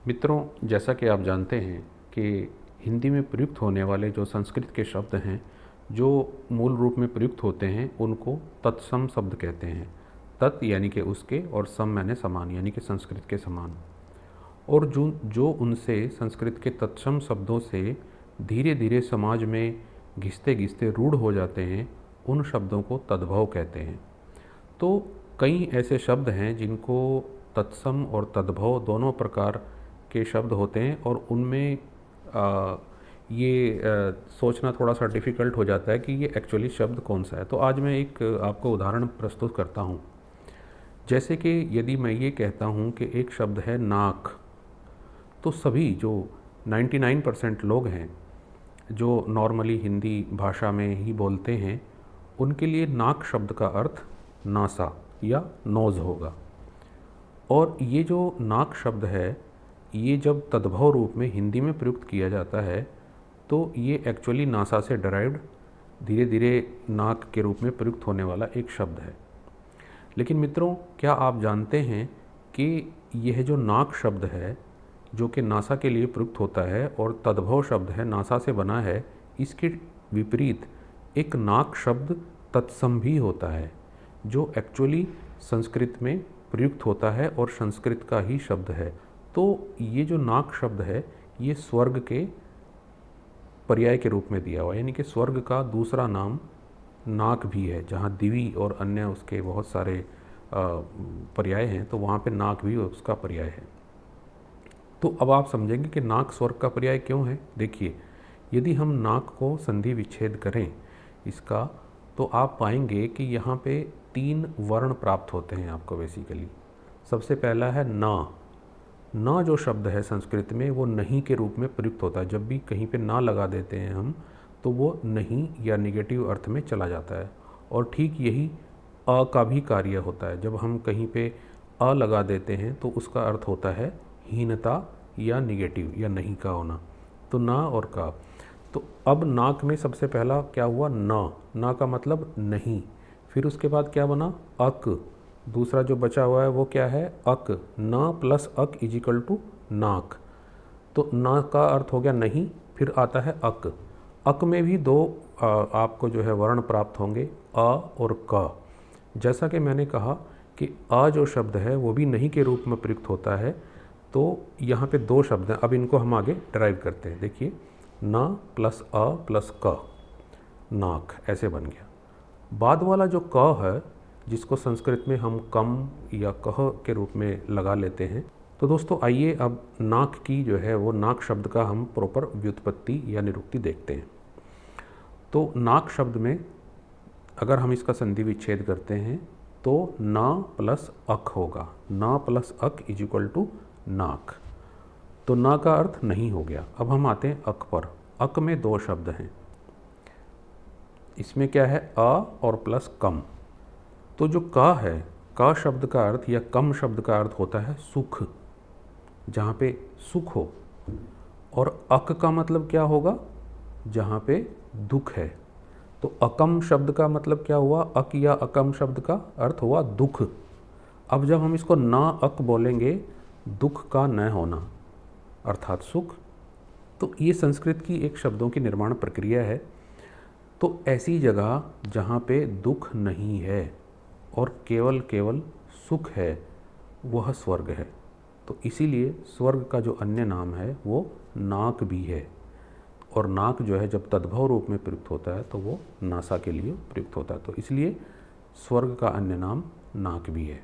मित्रों, जैसा कि आप जानते हैं कि हिंदी में प्रयुक्त होने वाले जो संस्कृत के शब्द हैं, जो मूल रूप में प्रयुक्त होते हैं, उनको तत्सम शब्द कहते हैं। तत् यानी कि उसके और सम यानी समान, यानी कि संस्कृत के समान। और जो जो उनसे संस्कृत के तत्सम शब्दों से धीरे धीरे समाज में घिसते घिसते रूढ़ हो जाते हैं, उन शब्दों को तद्भव कहते हैं। तो कई ऐसे शब्द हैं जिनको तत्सम और तद्भव दोनों प्रकार के शब्द होते हैं, और उनमें सोचना थोड़ा सा डिफ़िकल्ट हो जाता है कि ये एक्चुअली शब्द कौन सा है। तो आज मैं एक आपको उदाहरण प्रस्तुत करता हूँ। जैसे कि यदि मैं ये कहता हूँ कि एक शब्द है नाक, तो सभी जो 99% लोग हैं जो नॉर्मली हिंदी भाषा में ही बोलते हैं, उनके लिए नाक शब्द का अर्थ नासा या नोज़ होगा। और ये जो नाक शब्द है, ये जब तद्भव रूप में हिंदी में प्रयुक्त किया जाता है तो ये एक्चुअली नासा से डराइव्ड धीरे धीरे नाक के रूप में प्रयुक्त होने वाला एक शब्द है। लेकिन मित्रों, क्या आप जानते हैं कि यह जो नाक शब्द है, जो कि नासा के लिए प्रयुक्त होता है और तद्भव शब्द है, नासा से बना है, इसके विपरीत एक नाक शब्द तत्सम भी होता है, जो एक्चुअली संस्कृत में प्रयुक्त होता है और संस्कृत का ही शब्द है। तो ये जो नाक शब्द है, ये स्वर्ग के पर्याय के रूप में दिया हुआ है, यानी कि स्वर्ग का दूसरा नाम नाक भी है। जहाँ दिवी और अन्य उसके बहुत सारे पर्याय हैं, तो वहाँ पे नाक भी उसका पर्याय है। तो अब आप समझेंगे कि नाक स्वर्ग का पर्याय क्यों है। देखिए, यदि हम नाक को संधि विच्छेद करें इसका, तो आप पाएंगे कि यहाँ पे 3 वर्ण प्राप्त होते हैं आपको बेसिकली। सबसे पहला है ना। ना जो शब्द है संस्कृत में, वो नहीं के रूप में प्रयुक्त होता है। जब भी कहीं पे ना लगा देते हैं हम, तो वो नहीं या निगेटिव अर्थ में चला जाता है। और ठीक यही अ का भी कार्य होता है। जब हम कहीं पे अ लगा देते हैं तो उसका अर्थ होता है हीनता या निगेटिव या नहीं का होना। तो ना और का। तो अब नाक में सबसे पहला क्या हुआ, ना। ना का मतलब नहीं। फिर उसके बाद क्या बना, अक। दूसरा जो बचा हुआ है वो क्या है, अक। ना प्लस अक इज इक्वल टू नाक। तो ना का अर्थ हो गया नहीं, फिर आता है अक। अक में भी 2 आपको जो है वर्ण प्राप्त होंगे, अ और क। जैसा कि मैंने कहा कि अ जो शब्द है वो भी नहीं के रूप में प्रयुक्त होता है। तो यहाँ पे 2 शब्द हैं। अब इनको हम आगे ड्राइव करते हैं। देखिए, ना प्लस अ प्लस क, नाक, ऐसे बन गया। बाद वाला जो क है, जिसको संस्कृत में हम कम या कह के रूप में लगा लेते हैं। तो दोस्तों, आइए अब नाक की जो है वो नाक शब्द का हम प्रॉपर व्युत्पत्ति या निरुक्ति देखते हैं। तो नाक शब्द में अगर हम इसका संधि विच्छेद करते हैं तो ना प्लस अक होगा। ना प्लस अक इज इक्वल टू नाक। तो ना का अर्थ नहीं हो गया। अब हम आते हैं अक पर। अक में 2 शब्द हैं। इसमें क्या है, अ और प्लस कम। तो जो का है, का शब्द का अर्थ या कम शब्द का अर्थ होता है सुख, जहाँ पे सुख हो। और अक का मतलब क्या होगा, जहाँ पे दुख है। तो अकम शब्द का मतलब क्या हुआ, अक या अकम शब्द का अर्थ हुआ दुख। अब जब हम इसको ना अक बोलेंगे, दुख का न होना अर्थात सुख। तो ये संस्कृत की एक शब्दों की निर्माण प्रक्रिया है। तो ऐसी जगह जहाँ पे दुख नहीं है और केवल केवल सुख है, वह स्वर्ग है। तो इसीलिए स्वर्ग का जो अन्य नाम है वो नाक भी है। और नाक जो है जब तद्भव रूप में प्रयुक्त होता है तो वो नासा के लिए प्रयुक्त होता है। तो इसलिए स्वर्ग का अन्य नाम नाक भी है।